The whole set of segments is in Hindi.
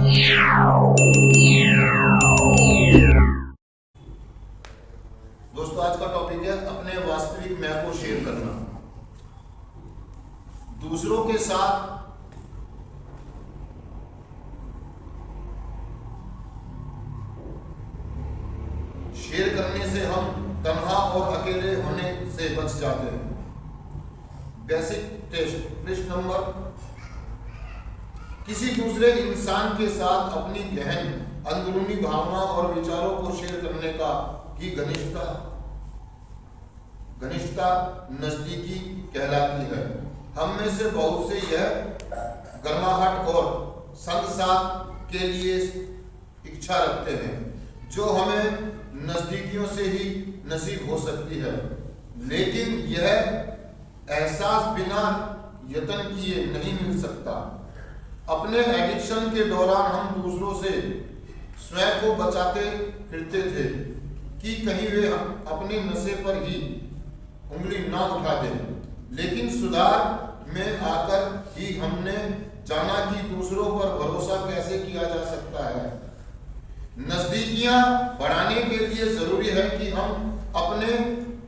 दोस्तों, आज का टॉपिक है अपने वास्तविक मैं को शेयर करना। दूसरों के साथ शेयर करने से हम तन्हा और अकेले होने से बच जाते हैं। बेसिक टेस्ट प्रश्न नंबर, किसी दूसरे इंसान के साथ अपनी गहन अंदरूनी भावना और विचारों को शेयर करने का ही घनिष्ठता नजदीकी कहलाती है। हम में से बहुत से यह गर्माहट और संग साथ के लिए इच्छा रखते हैं, जो हमें नजदीकियों से ही नसीब हो सकती है, लेकिन यह एहसास बिना यत्न किए नहीं मिल सकता। अपने एडिक्शन के दौरान हम दूसरों से स्वयं को बचाते फिरते थे कि कहीं वे अपने नशे पर ही उंगली ना उठा दें, लेकिन सुधार में आकर ही हमने जाना कि दूसरों पर भरोसा कैसे किया जा सकता है। नजदीकियां बढ़ाने के लिए जरूरी है कि हम अपने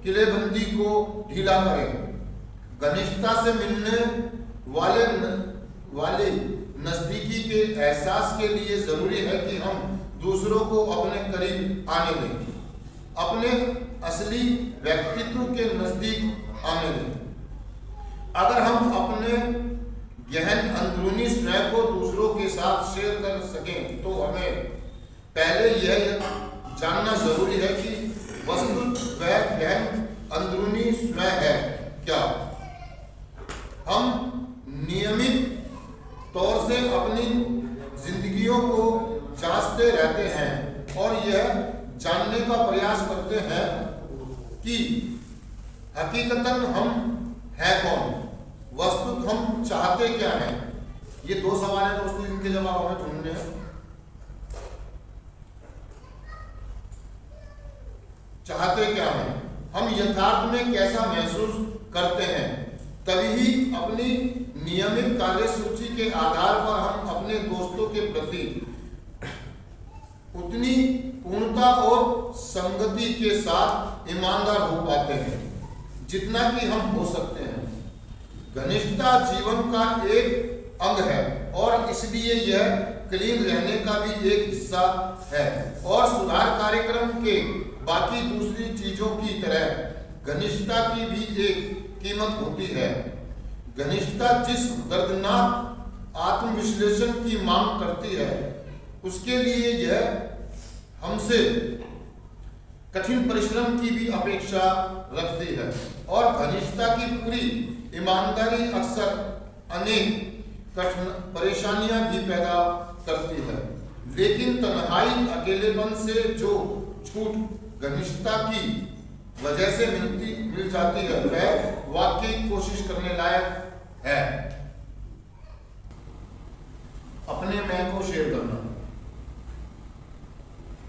किलेबंदी को ढीला करें। घनिष्ठता से मिलने वाले नजदीकी के एहसास के लिए जरूरी है कि हम दूसरों को अपने करीब आने दें, अपने असली व्यक्तित्व के नजदीक आने दें। अगर हम अपने गहन अंदरूनी स्वयं को दूसरों के साथ शेयर कर सकें, तो हमें पहले यह जानना जरूरी है कि वस्तुतः वह गहन अंदरूनी स्वयं है क्या। हम नियमित तौर से अपनी जिंदगियों को जांचते रहते हैं और यह जानने का प्रयास करते हैं कि हकीकतन हम हैं कौन, वस्तुतः हम चाहते क्या हैं। ये दो सवाल हैं दोस्तों, इनके जवाब हमें ढूंढने हैं। चाहते क्या हैं, हम यथार्थ में कैसा महसूस करते हैं, तभी अपनी नियमित कार्यसूची के आधार पर हम अपने दोस्तों के प्रति उतनी पूर्णता और संगति के साथ ईमानदार हो पाते हैं जितना कि हम हो सकते हैं। घनिष्ठता जीवन का एक अंग है और इसलिए यह क्लीन रहने का भी एक हिस्सा है, और सुधार कार्यक्रम के बाकी दूसरी चीजों की तरह घनिष्ठता की भी एक कीमत होती है। घनिष्ठता जिस दर्दनाक आत्मविश्लेषण की मांग करती है, उसके लिए यह हमसे कठिन परिश्रम की भी अपेक्षा रखती है, और घनिष्ठता की पूरी ईमानदारी अक्सर अनेक कठिन परेशानियां भी पैदा करती है। लेकिन तन्हाई अकेलेपन से जो छूट घनिष्ठता की वजह से मिल जाती है, वह वाकई कोशिश करने लायक है। अपने मैं को शेयर करना।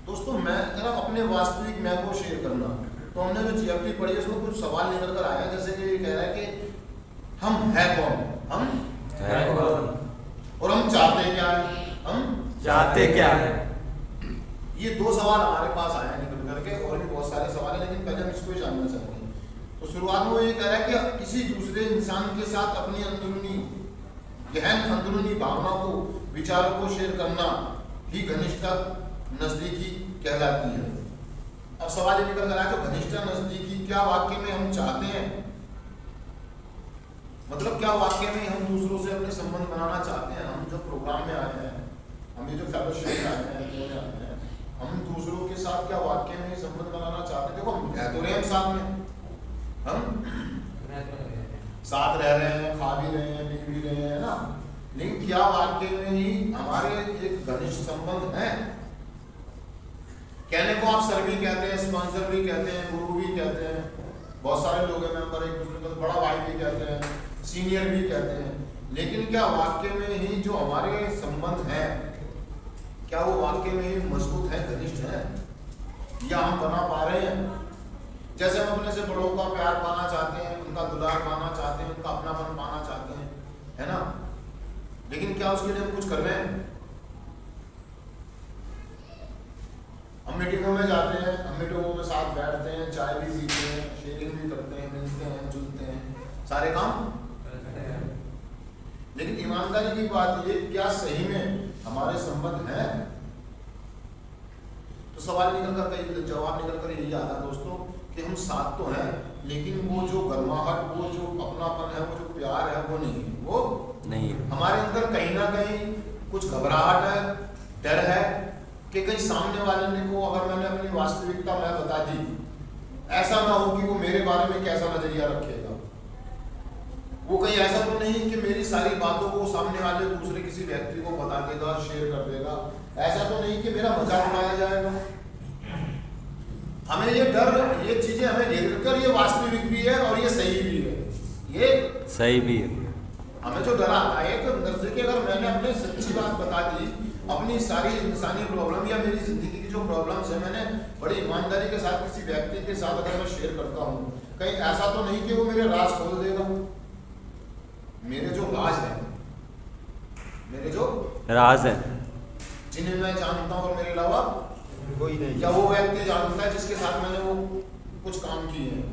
दोस्तों, मैं जरा अपने वास्तविक मैं को शेयर करना, तो हमने जो जीएफटी पढ़ी है उसमें कुछ सवाल निकल कर आया, जैसे कि कह रहा है कि हम है कौन, हम है कौन, और हम चाहते क्या है, हम चाहते क्या है। ये दो सवाल हमारे पास आए हैं निकल करके, और भी बहुत सारे सवाल हैं, लेकिन पहले हम इसको ही जानना चाहते हैं। तो शुरुआत में वो ये कह रहा है कि किसी दूसरे इंसान के साथ अपनी गहन अंदरूनी भावना को, विचारों को शेयर करना ही घनिष्ठता नजदीकी कहलाती है। अब सवाल ये निकल कर आया, तो घनिष्ठता नजदीकी क्या वाकई में हम चाहते हैं, मतलब क्या वाकई में हम दूसरों से अपने संबंध बनाना चाहते हैं। हम जो प्रोग्राम में आए हैं, हम ये जो फेलोशिप में आए हैं, हम दूसरों के साथ क्या वाकई में संबंध बनाना चाहते हैं। देखो, हम रह तो रहे हैं साथ में, हम साथ रह रहे हैं, खा भी रहे हैं, पी भी रहे हैं ना, लेकिन क्या वाकई में ही हमारे एक घनिष्ठ संबंध है। कहने को आप सर भी कहते हैं, स्पॉन्सर भी कहते हैं, गुरु भी कहते हैं, बहुत सारे लोग हैं मेंबर, एक दूसरे को बड़ा भाई भी कहते हैं, सीनियर भी कहते हैं, लेकिन क्या वाकई में ही जो हमारे संबंध हैं, क्या वो वाकई में ही मजबूत है, घनिष्ठ है, या हम बना पा रहे हैं। जैसे हम अपने से बड़ों का प्यार पाना चाहते हैं, उनका दुलार पाना चाहते हैं, उनका अपनापन पाना चाहते हैं, है ना, लेकिन क्या उसके लिए हम कुछ कर रहे हैं। मीटिंगों में जाते हैं, हम मीटिंगों में साथ बैठते हैं, चाय भी पीते हैं, शेयरिंग भी करते हैं, मिलते हैं, जुलते हैं, सारे काम करते हैं। लेकिन ईमानदारी की बात ये, क्या सही में हमारे संबंध हैं? तो सवाल निकल कर, जवाब निकल कर यही आता है दोस्तों कि हम साथ तो हैं, लेकिन वो जो गर्माहट, वो जो अपनापन है, वो जो प्यार है, वो नहीं है। वो नहीं, हमारे अंदर कहीं ना कहीं कुछ घबराहट है, डर है कि कहीं सामने वाले को अगर मैंने अपनी वास्तविकता मैं बता दी, ऐसा ना हो कि वो मेरे बारे में कैसा नजरिया रखेगा। वो कहीं ऐसा तो नहीं कि मेरी सारी बातों को सामने वाले दूसरे किसी व्यक्ति को बता देगा, शेयर कर देगा। ऐसा तो नहीं कि मेरा मजाक उड़ाया जाएगा। हमें ये डर, ये चीजें हमें घेरकर, ये वास्तविक भी है और ये सही भी है। ये सही भी है। हमें जो डर आता है तो अंदर से कि अगर मैंने अपने सच्ची बात बता दी, अपनी सारी इंसानी प्रॉब्लम या मेरी जिंदगी की जो प्रॉब्लम्स है, मैंने बड़ी ईमानदारी के साथ किसी व्यक्ति के साथ अगर मैं शेयर करता हूँ, कहीं ऐसा तो नहीं कि वो मेरे राज खोल देगा। मेरे जो राज है, मेरे जो राज है, जिन्हें मैं जानता हूँ और मेरे अलावा कोई नहीं, या वो व्यक्ति जानता है जिसके साथ मैंने वो कुछ काम किए हैं,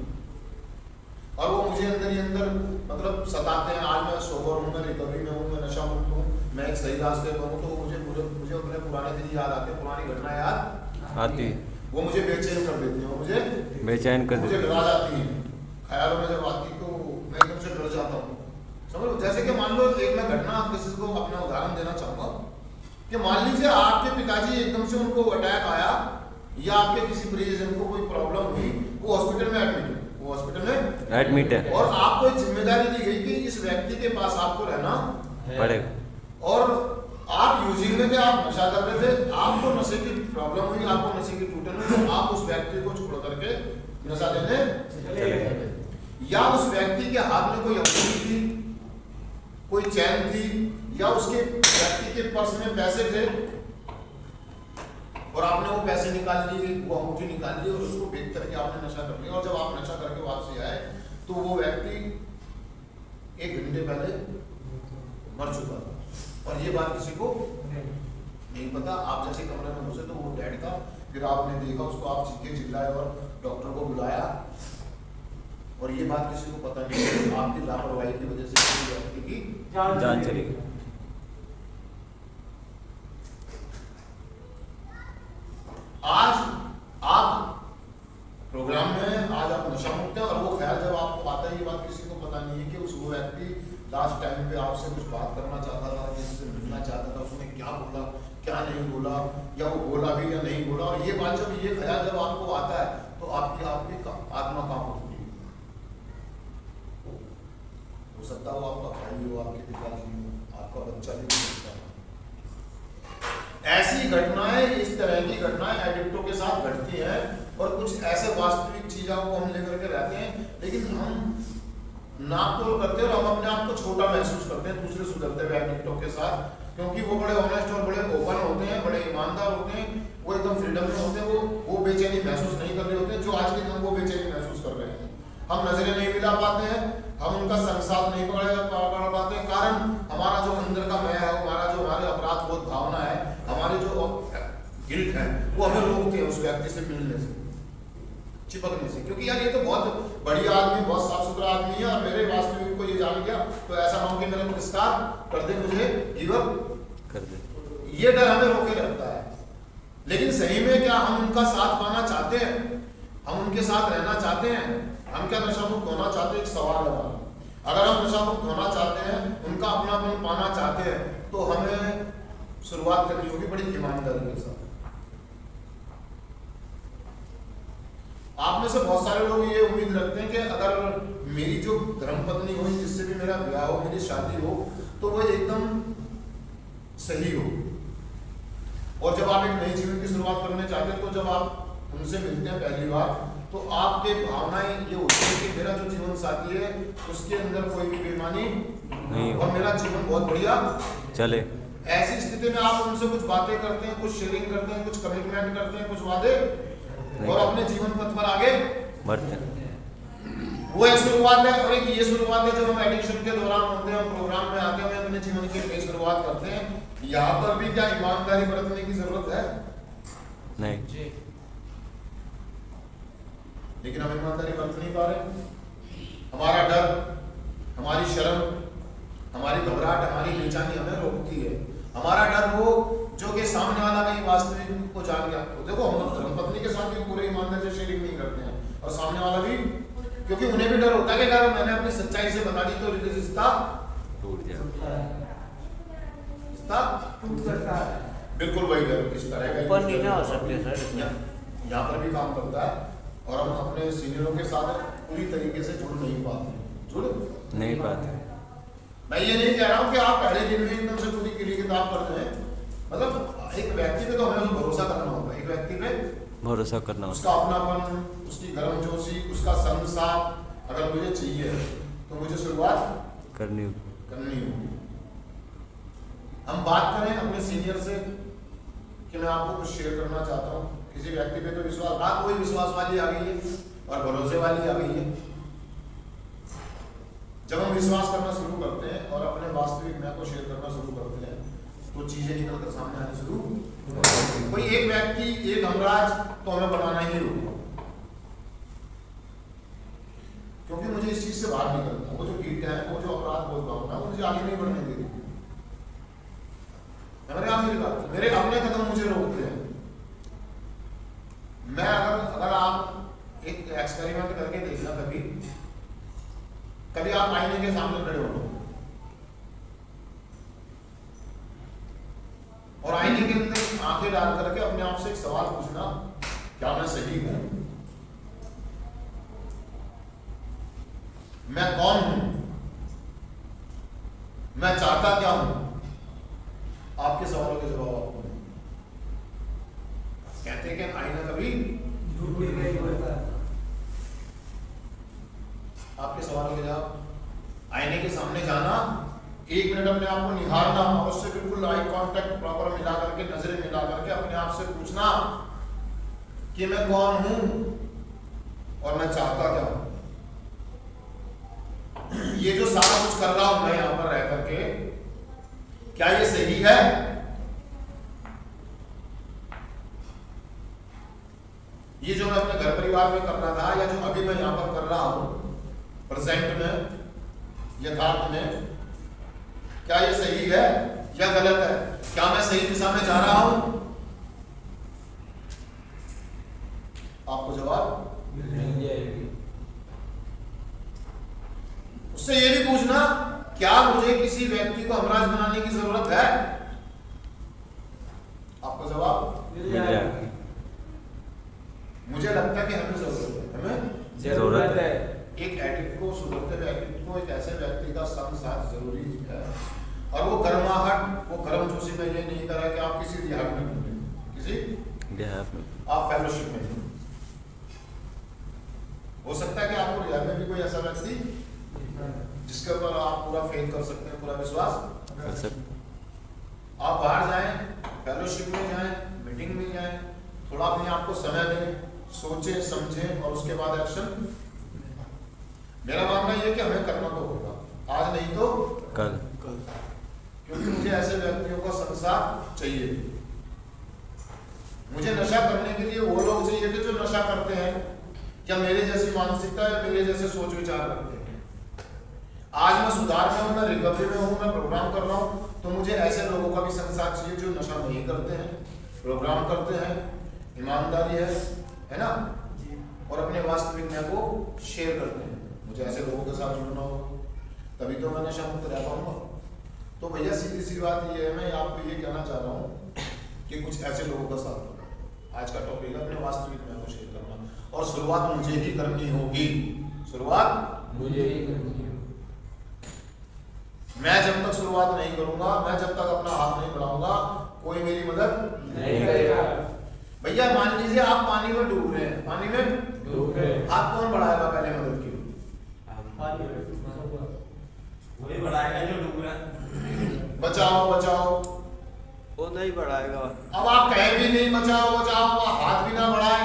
और वो मुझे अंदर ही अंदर मतलब सताते हैं। आज मैं सोबर हूँ, मैं रिकवरी में हूँ, मैं नशा मुक्त हूँ, मैं एक सही रास्ते पर हूँ, तो वो मुझे अपने पुराने दिन याद आते हैं, पुरानी घटना याद आती है, वो मुझे बेचैन कर देती है, वो मुझे बेचैन कर, मुझे डरा जाती है। ख्यालों में जब आती तो मैं एकदम से डर जाता हूँ। समझ लो, जैसे कि मान लो एक मैं घटना किसी को अपना उदाहरण देना चाहूँगा कि मान लीजिए आपके पिताजी एकदम से उनको अटैक आया, या आपके किसी परिजन को कोई प्रॉब्लम हुई, वो हॉस्पिटल में एडमिट है, वो हॉस्पिटल में एडमिट है, और आपको एक जिम्मेदारी दी गई कि इस व्यक्ति के पास आपको रहना पड़ेगा, और आप यूजिंग में थे, आप नशा कर रहे थे, आपको नशे की प्रॉब्लम हुई, आपको नशे की टूटन हुई, तो आप उस व्यक्ति को छोड़ करके नशा लेने चले गए, या उस व्यक्ति के हाथ में कोई अंगूठी थी, कोई चैन थी, या उसके व्यक्ति के पर्स में पैसे थे और आपने वो पैसे निकाल लिए, वो अंगूठी निकाल ली और उसको बेच करके आपने नशा कर लिया। और जब आप नशा करके वापसी आए तो वो व्यक्ति 1 घंटे पहले मर चुका था, और ये बात किसी को नहीं पता। आप जैसे कमरे में घुसे तो वो डेड था, फिर आपने देखा उसको, आप चीखे चिल्लाए और डॉक्टर को बुलाया, और ये बात किसी को पता नहीं, आपकी लापरवाही की वजह से किसी व्यक्ति की जान चली गई। आज आप प्रोग्राम में, आज आप नशा मुक्त हैं, और वो ख्याल जब आपको आता है, ये बात किसी को पता नहीं है कि उस वो व्यक्ति लास्ट टाइम पे आपसे कुछ बात करना चाहता था, किसी से मिलना चाहता था, उसने क्या बोला, क्या नहीं बोला, या वो बोला भी या नहीं बोला। और ये बात जब, ये ख्याल जब आपको आता है तो आपकी आत्मा कांप उठती है। हो सकता हो आपका भाई हो, आपके पिताजी हो, आपका बच्चा भी हो सकता है। ऐसी घटनाएं, इस तरह की घटनाएं एडिक्टों के साथ घटती हैं, और कुछ ऐसे वास्तविक चीजों को हम लेकर के रहते हैं, लेकिन हम नापतोल करते हैं और हम अपने आप को छोटा महसूस करते हैं दूसरे सुधरते हुए एडिक्टों के साथ, क्योंकि वो बड़े ऑनेस्ट और बड़े ओपन होते हैं, बड़े ईमानदार होते हैं, वो एकदम फ्रीडम में होते हैं, वो बेचैनी महसूस नहीं कर रहे होते जो आज के दिन वो बेचैनी महसूस कर रहे हैं। हम नजरें नहीं मिला पाते हैं, हम उनका संसार नहीं पकड़ पाते, कारण हमारा जो अंदर का मैं है, हमारा जो हमारे अपराध बोध भावना है, हमारे जो गिल्ट है, वो हमें रोकते हैं उस व्यक्ति से मिलने से, चिपकने से। क्योंकि यार ये तो बहुत बढ़िया आदमी, बहुत साफ सुथरा आदमी है, और मेरे वास्तविक को ये जान गया तो ऐसा ना हो कि मेरा तिरस्कार कर दे, मुझे गिव अप कर दे। ये डर हमें रोके रखता है। लेकिन सही में क्या हम उनका साथ पाना चाहते हैं? हम उनके साथ रहना चाहते हैं? हम क्या नशा मुक्त होना चाहते हैं? एक सवाल है। अगर हम नशा मुक्त होना चाहते हैं, उनका अपनापन पाना चाहते हैं, तो हमें शुरुआत करनी होगी बड़ी ईमानदारी के साथ। आप में से बहुत सारे लोग ये उम्मीद रखते हैं कि अगर मेरी जो धर्मपत्नी हो, जिससे भी मेरा विवाह हो, मेरी शादी हो, तो वो एकदम सही हो। और जब आप एक नई जीवन की शुरुआत करने चाहते हैं, तो जब आप उनसे मिलते हैं पहली बार, तो आपके भावनाएं ये होती है कि मेरा जो जीवन साथी है उसके अंदर कोई भी बेईमानी नहीं, और मेरा जीवन बहुत बढ़िया चले। ऐसी स्थिति में आप उनसे कुछ बातें करते हैं, कुछ शेयरिंग करते हैं, कुछ कमिटमेंट करते हैं, कुछ वादे, और अपने जीवन पथ पर आगे बढ़ते हैं। वो एक शुरुआत है, और एक ये शुरुआत है जो हम एडिक्शन के दौरान होते हैं, हम प्रोग्राम में आते हैं, अपने जीवन की नई शुरुआत करते हैं। यहाँ पर भी क्या ईमानदारी बरतने की जरूरत है? नहीं। लेकिन हम ईमानदारी बरत नहीं पा रहे। हमारा डर, हमारी शर्म, हमारी घबराहट, हमारी बेचैनी हमें रोकती है। हमारा डर वो जो कि सामने वाला नहीं वास्तविक को जान गया। तो देखो हम धर्मपत्नी के साथ भी पूरे ईमानदारी से शेयरिंग नहीं करते हैं और सामने वाला भी, क्योंकि उन्हें भी डर होता है कि अगर मैंने अपनी सच्चाई से बता दी तो रिश्ता टूट जाए, रिश्ता टूट सकता है। बिल्कुल वही डर इस तरह का ऊपर नहीं हो सकते सर, यहाँ पर भी काम करता है और हम अपने सीनियरों के साथ पूरी तरीके से जुड़ नहीं पाते, जुड़ नहीं पाते। मैं ये नहीं कह रहा हूँ कि आप पहले दिन में एकदम से पूरी किली किताब कर दें, मतलब एक व्यक्ति पे तो हमें भरोसा करना होगा। एक व्यक्ति पे भरोसा करना, उसका अपनापन, उसकी गर्मजोशी, उसका संग साथ अगर मुझे चाहिए तो मुझे शुरुआत करनी होगी। हम बात करें अपने सीनियर से कि मैं आपको कुछ शेयर करना चाहता हूँ, किसी व्यक्ति पे तो विश्वास, बात कोई विश्वास वाली आ गई है और भरोसे वाली आ गई है। जब हम विश्वास करना शुरू करते हैं और अपने वास्तविक मैं को शेयर करना शुरू करते हैं तो चीजें निकल कर सामने आने शुरू। कोई एक व्यक्ति, एक हमराज तो हमें बनाना ही होगा, क्योंकि मुझे इस चीज से बाहर निकलना, वो जो गिल्ट है, वो जो अपराध बोल रहा हूँ ना, वो मुझे आगे नहीं बढ़ने देती। मेरे आखिरी बात, मेरे अपने कदम मुझे रोकते हैं। मैं अगर आप एक एक्सपेरिमेंट करके देखना, कभी आप आईने के सामने खड़े हो और आईने के अंदर आंखें डाल करके अपने आप से एक सवाल पूछना, क्या मैं सही हूं? मैं कौन हूं? मैं चाहता क्या हूं? आपके सवालों के जवाब आपको नहीं। कहते हैं कि आईना कभी झूठ नहीं बोलता। आपके सवालों के जवाब, आईने के सामने जाना, 1 मिनट अपने आप को निहारना और उससे बिल्कुल आई कांटेक्ट प्रॉपर मिला करके, नजरें मिला करके अपने आप से पूछना कि मैं कौन हूं और मैं चाहता क्या हूं। ये जो सारा कुछ कर रहा हूं मैं यहां पर रह करके, क्या ये सही है? ये जो मैं अपने घर परिवार में कर रहा था या जो अभी मैं यहां पर कर रहा हूं प्रेजेंट में, यथार्थ में, क्या ये सही है या गलत है? क्या मैं सही दिशा में जा रहा हूं? आपको जवाब मिल जाएगी। उससे ये भी पूछना, क्या मुझे किसी व्यक्ति को हमराज बनाने की जरूरत है? आपको जवाब मिल जाएगा। मुझे लगता है कि हमें जरूरत है, हमें जरूरत है। एक एडिक्ट को, सुधरते हुए एडिक्ट को एक ऐसे व्यक्ति का संग साथ जरूरी है। और वो गर्माहट, वो गर्मजोशी में ये नहीं करा कि आप किसी रिहाब में घूमें, किसी आप फेलोशिप में घूमें। हो सकता है कि आपको रिहाब में भी कोई ऐसा व्यक्ति जिसके ऊपर आप पूरा फेथ कर सकते हैं, पूरा विश्वास कर सकते हैं। आप बाहर जाएं, फेलोशिप में जाएं, मीटिंग में जाएं, थोड़ा अपने आप को समय दें, सोचें समझें और उसके बाद एक्शन। मेरा मानना यह कि हमें करना तो होगा, आज नहीं तो कल, क्योंकि मुझे ऐसे व्यक्तियों का संसार चाहिए। मुझे नशा करने के लिए वो लोग चाहिए थे जो नशा करते हैं या मेरे जैसी मानसिकता या मेरे जैसे सोच विचार रखते हैं। आज मैं सुधार में हूँ, मैं रिकवरी में हूँ, मैं प्रोग्राम कर रहा हूँ, तो मुझे ऐसे लोगों का भी संसार चाहिए जो नशा नहीं करते हैं, प्रोग्राम करते हैं, ईमानदारी है ना, और अपने वास्तविक मैं को शेयर करते हैं। मुझे ऐसे लोगों के साथ जुड़ना होगा, तभी तो मैं नशा मुक्त रह पाऊंगा। तो भैया सीधी सी बात ये है, मैं आपको ये कहना चाह रहा हूँ कि कुछ ऐसे लोगों का साथ होगा। आज का टॉपिक है अपने वास्तविक मैं को शेयर करना, और शुरुआत मुझे ही करनी होगी। शुरुआत मुझे ही करनी होगी। मैं जब तक शुरुआत नहीं करूंगा, मैं जब तक अपना हाथ नहीं बढ़ाऊंगा, कोई मेरी मदद नहीं करेगा। भैया मान लीजिए आप पानी में डूब रहे हैं, पानी में डूब रहे हैं, हाथ कौन बढ़ाएगा पहले मदद की? वही बढ़ाएगा जो डूब रहा है। बचाओ बचाओ, वो नहीं बढ़ाएगा। अब आप कहें भी नहीं बचाओ बचाओ, हाथ भी ना बढ़ाए,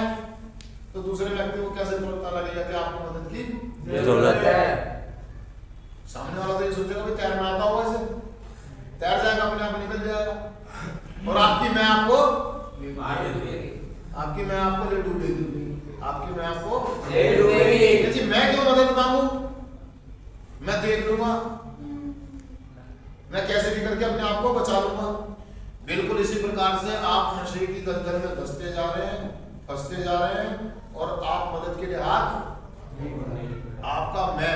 तो दूसरे व्यक्ति को कैसे पता लगेगा कि आपको मदद की जरूरत है? सामने वाला तो ये सोचेगा भाई तैरना आता होगा, ऐसे तैर जाएगा, अपने आप निकल जाएगा, और आपकी मैं आपको ले डूबेगी। आपकी मैं आपको दे दूंगी। जी मैं क्यों मदद मांगू, मैं देख लूंगा, मैं कैसे भी करके अपने आप को बचा लूंगा। बिल्कुल इसी प्रकार से आप नशे की दलदल में फंसते जा रहे हैं, फंसते जा रहे हैं, और आप मदद के लिए हाथ, आपका मैं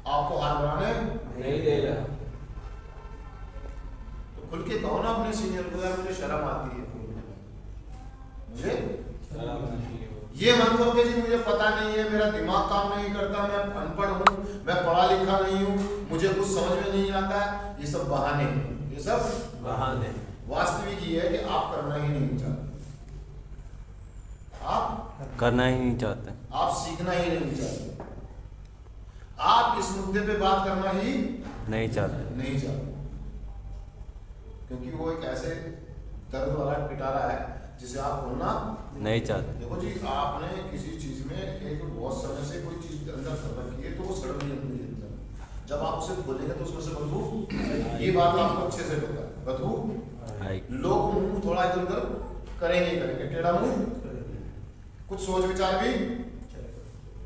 आपको हाथ बढ़ाने नहीं देगा। तो खुल के कहो ना अपने सीनियर को, यार मुझे शर्म आती है, मुझे ये मत कहो कि जी मुझे पता नहीं है, मेरा दिमाग काम नहीं करता, मैं अनपढ़ हूँ, मैं पढ़ा लिखा नहीं हूँ, मुझे कुछ समझ में नहीं आता है। ये सब बहाने हैं, ये सब बहाने। वास्तविक ये है कि आप करना ही नहीं चाहते, आप करना ही नहीं चाहते, आप सीखना ही नहीं चाहते, आप इस मुद्दे पे बात करना ही नहीं चाहते। नहीं चाहते, क्योंकि वो एक ऐसे दर्द वाला पिटारा है जिसे आप बोलना नहीं चाहते। देखो जी, आपने किसी चीज में एक बहुत समय से कोई चीज अंदर कर रखी है तो वो सड़ रही है अपने अंदर, जब आप उसे खोलेंगे तो उसमें से बदबू, ये बात आपको अच्छे से पता है, बदबू आएगी। लोग मुंह थोड़ा इधर उधर करेंगे ही करेंगे, टेढ़ा मुंह, कुछ सोच विचार भी,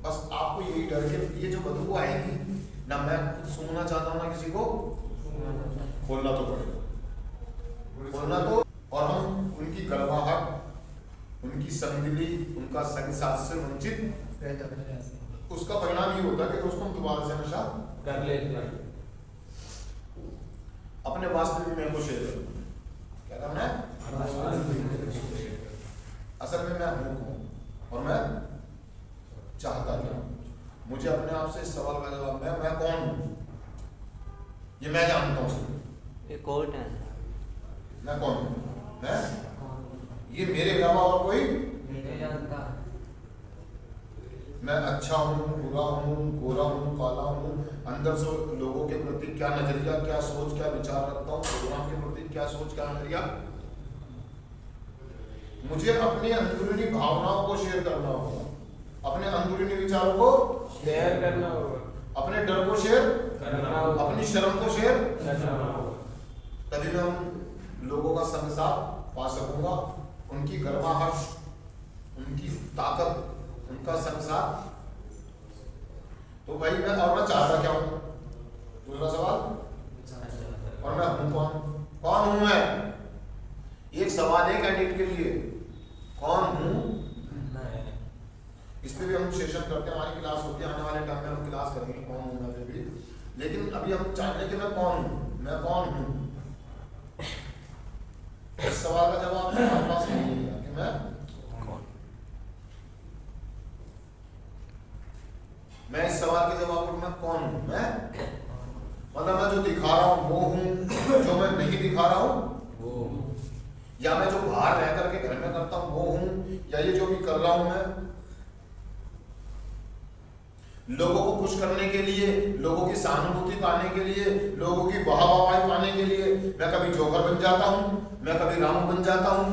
बस आपको यही डर के ये जो बदबू आएगी ना, मैं खुद सूंघना चाहता हूँ ना किसी को, खोलना तो पड़ेगा, खोलना तो, और हम उनकी गर्वाहट, उनकी संदिली, उनका संग साथ से वंचित, उसका परिणाम ये होता है कि दोस्तों हम दोबारा से नशा कर लेते हैं। अपने वास्तविक में को शेयर करो, क्या करना है, असल में मैं हूँ कौन और मैं चाहता क्या हूँ। मुझे अपने आप से इस सवाल का जवाब है, मैं कौन हूँ ये मैं जानता हूँ, ये कोर्ट है, मैं कौन हूँ, मैं, ये मेरे अलावा और कोई नहीं जानता। मैं अच्छा हूँ, बुरा हूँ, गोरा हूँ, काला हूँ, अंदर से लोगों के प्रति क्या नजरिया, क्या सोच, क्या विचार रखता हूँ, प्रोग्राम के प्रति क्या सोच, क्या नजरिया। मुझे अपनी अंदरूनी भावनाओं को शेयर करना होगा, अपने अंदरूनी विचारों को शेयर करना होगा, अपने डर को शेयर करना होगा, अपनी शर्म को शेयर, करना होगा। तभी मैं उन लोगों का संग साथ पा सकूंगा, उनकी गर्माहट, उनकी ताकत, उनका संग साथ। तो भाई मैं, और मैं चाहता क्या हूँ, दूसरा सवाल, और मैं हूँ कौन, कौन हूँ मैं, एक सवाल है कैंडिडेट के लिए, कौन हूँ। इस पे भी हम सेशन करते हैं, हमारी क्लास होती है, आने वाले टाइम में हम क्लास करेंगे कौन हूँ मैं पे भी, लेकिन अभी हम चाहते हैं कि मैं कौन हूँ, मैं कौन हूँ। इस सवाल का जवाब हमारे पास नहीं है कि मैं कौन, मैं इस सवाल के जवाब में मैं कौन हूँ, मैं मतलब मैं जो दिखा रहा हूँ वो हूँ, जो मैं नहीं दिखा रहा हूँ वो हूँ, या मैं जो बाहर रह करके घर में करता हूँ वो हूँ, या ये जो भी कर रहा हूँ मैं लोगों को खुश करने के लिए, लोगों की सहानुभूति पाने के लिए, लोगों की वाहवाही पाने के लिए मैं कभी जोकर बन जाता हूँ, मैं कभी रामू बन जाता हूँ,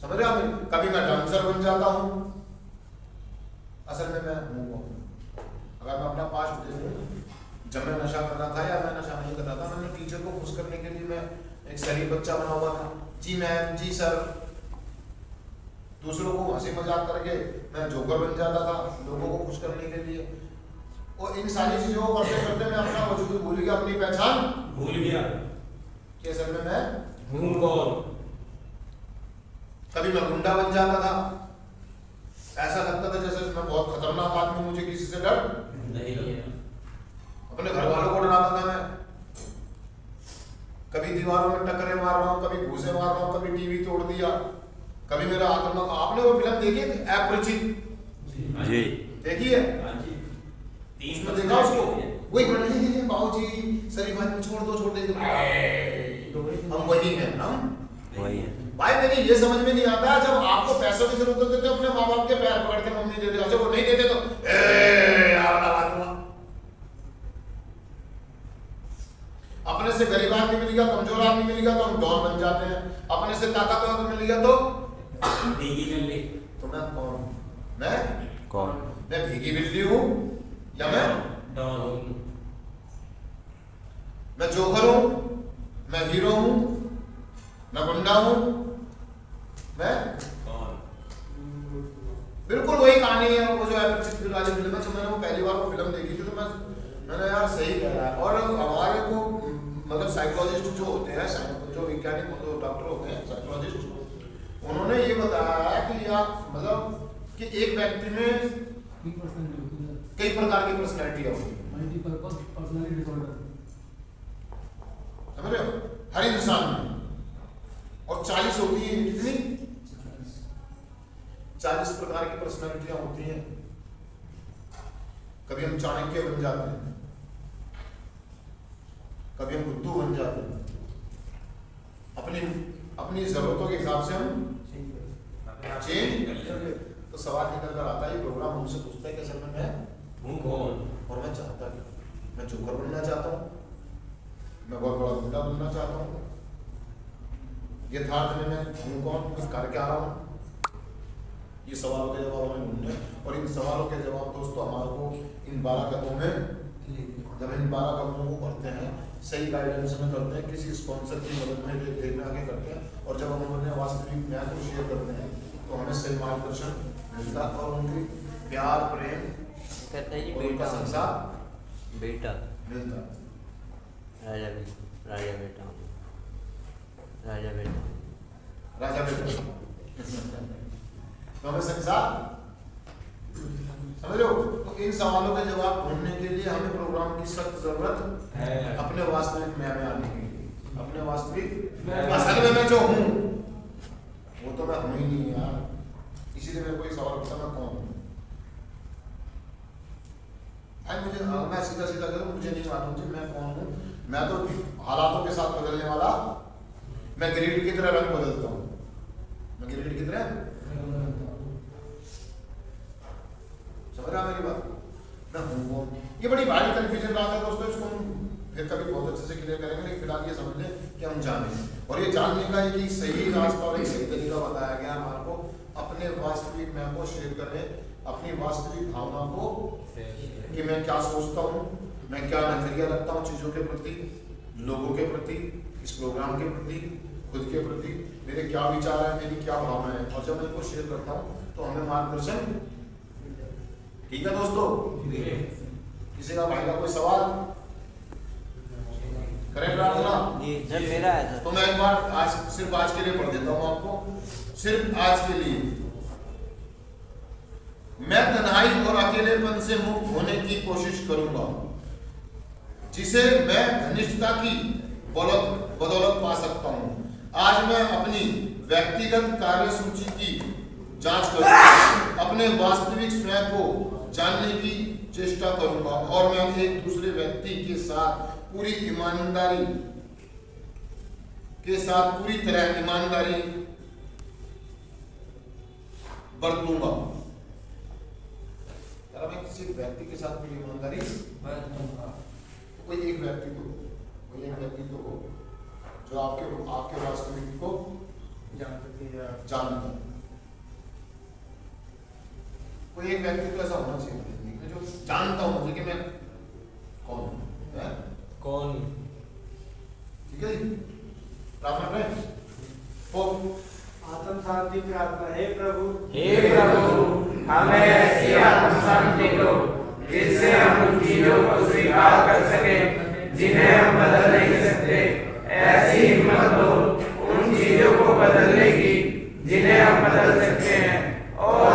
समझ रहे हो, कभी मैं डांसर बन जाता हूँ। असल में मैं हूँ कौन। अगर मैं अपना पास्ट देखूं, जब मैं नशा कर रहा था या मैं नशा नहीं कर रहा था, मैंने टीचर को खुश करने के लिए मैं एक शरीफ बच्चा बना हुआ था, जी मैम, जी सर, दूसरों को हंसी मजाक करके मैं जोकर बन जाता था लोगों को खुश करने के लिए। और इन सारी चीजों को करते करते मैं अपना वजूद भूल गया, अपनी पहचान भूल गया कि असल में मैं हूँ कौन। कभी मैं गुंडा बन जाता था, ऐसा लगता था जैसे मैं बहुत खतरनाक आदमी, मुझे किसी से डर नहीं है। अपने घर वालों को डराता था मैं, कभी दीवारों में टक्करें मार रहा हूँ, कभी घूसे मार रहा हूँ, कभी टीवी तोड़ दिया, कभी मेरा आत्मा। आपने वो फिल्म देखी है अपरिचित? जी देखी है? हाँ जी। उसमें देखा उसको, वही बने बाबूजी सरी भाई में छोड़ दो हम वही हैं, हम वही है। भाई मेरी ये समझ में नहीं आता, जब आपको पैसों की जरूरत होती है अपने माँ बाप के पैर पकड़ के मम्मी दे दे, वो नहीं देते तो अपने से गरीब आदमी मिल गया, कमजोर आदमी मिल गया तो हम डॉन बन जाते हैं, अपने से ताकतवर मिल गया तो भीगी बिल्ली। तो मैं कौन हूँ? मैं कौन, मैं भीगी बिल्ली हूँ या मैं डॉन। मैं जोकर हूँ, मैं हीरो हूँ, मैं गुंडा हूँ, मैं कौन। बिल्कुल वही कहानी है। वो जो अपरिचित वाली फिल्म है, जब मैंने वो पहली बार वो फिल्म देखी थी तो मैंने यार सही कह रहा है। और हमारे को मतलब साइकोलॉजिस्ट जो होते हैं, जो वैज्ञानिक जो डॉक्टर होते हैं साइकोलॉजिस्ट, उन्होंने ये बताया है कि यार मतलब कि एक व्यक्ति में कई प्रकार की पर्सनैलिटी होती है, मल्टीपर्पज पर्सनालिटी डिसऑर्डर, समझ रहे हो, हर इंसान में। और 40 होती है, कितनी 40 प्रकार की पर्सनैलिटियां होती हैं। कभी हम चाणक्य बन जाते हैं, कभी हम बुद्धू बन जाते हैं, अपनी जरूरतों के हिसाब से हम चेंज। तो सवाल निकल कर आता है, ये प्रोग्राम हमसे पूछता है कि असल में मैं हूँ कौन और मैं चाहता क्या। मैं जोकर बनना चाहता हूँ, मैं बहुत बड़ा गुंडा बनना चाहता हूँ, यथार्थ में मैं हूँ कौन, मैं करके आ रहा हूँ। ये सवालों के जवाब हमें ढूंढने, और इन सवालों के जवाब दोस्तों हमारे को इन 12 कदमों में, जब इन 12 कदमों को पढ़ते हैं, सही गाइडेंस में करते हैं, किसी स्पॉन्सर की मदद में देखने आगे करते हैं, और जब हम उन्हें वास्तविक ज्ञान को शेयर करते हैं तो हमें सही मार्गदर्शन मिलता है और उनकी प्यार प्रेम कहता है जी और उनका बेटा संसार बेटा मिलता है। राजा बेटा राजा बेटा राजा बेटा तो हमें संसार, समझ लो। तो इन सवालों के जवाब ढूंढने के लिए हमें प्रोग्राम की सख्त जरूरत है, अपने वास्तविक मैं में आने के लिए, अपने वास्तविक असल में मैं जो हूँ वो तो मैं हूँ ही नहीं यार। इसीलिए मेरे को ये सवाल पूछा मैं कौन हूँ। मुझे मैं सीधा सीधा करूँ, मुझे नहीं मालूम जी मैं कौन हूँ। मैं तो हालातों के साथ बदलने वाला, मैं ग्रेड की तरह रंग बदलता हूँ, मैं ग्रेड की तरह, समझ रहा मेरी बात, मैं हूँ कौन। ये बड़ी भारी कंफ्यूजन बात है दोस्तों, इसको हम फिर कभी बहुत अच्छे से क्लियर करेंगे, लेकिन फिलहाल ये समझ लें कि हम जाने, और ये जानने का एक सही रास्ता और एक सही तरीका बताया गया हमारे को। अपने वास्तविक मैं को शेयर करें, अपनी वास्तविक भावना को, कि मैं क्या सोचता हूँ, मैं क्या नजरिया रखता हूँ चीज़ों के प्रति, लोगों के प्रति, इस प्रोग्राम के प्रति, खुद के प्रति, मेरे क्या विचार है, मेरी क्या भावना है, और जब मैं इनको शेयर करता हूँ तो हमें मार्गदर्शन। ठीक है दोस्तों, किसी का भाई का कोई सवाल करें प्रार्थना? सर मेरा है सर। तो मैं एक बार आज सिर्फ आज के लिए पढ़ देता हूँ आपको, सिर्फ आज के लिए। मैं तन्हाई और अकेलेपन से मुक्त होने की कोशिश करूंगा, जिसे मैं घनिष्ठता की बदौलत पा सकता हूं। आज मैं अपनी व्यक्तिगत कार्य सूची की जांच करूंगा, अपने वास्तविक स्वयं को जानने की चेष्टा करूंगा, और मैं एक दूसरे व्यक्ति के साथ पूरी ईमानदारी के साथ पूरी तरह ईमानदारी बरतूंगा। मैं किसी व्यक्ति के साथ पूरी ईमानदारी बरतूंगा। कोई एक व्यक्ति तो हो जो आपके वास्तविक को जानता। कोई एक व्यक्ति तो ऐसा होना चाहिए जो जानता हूं मुझे कि मैं कौन हूं, कौन। ठीक है जी, प्रार्थना करें। आत्म शांति प्रार्थना। हे प्रभु हमें ऐसी आत्म शांति दो जिससे हम उन चीजों को स्वीकार कर सकें जिन्हें हम बदल नहीं सकते। ऐसी हिम्मत दो उन चीजों को बदलने की जिन्हें हम बदल सकते हैं, और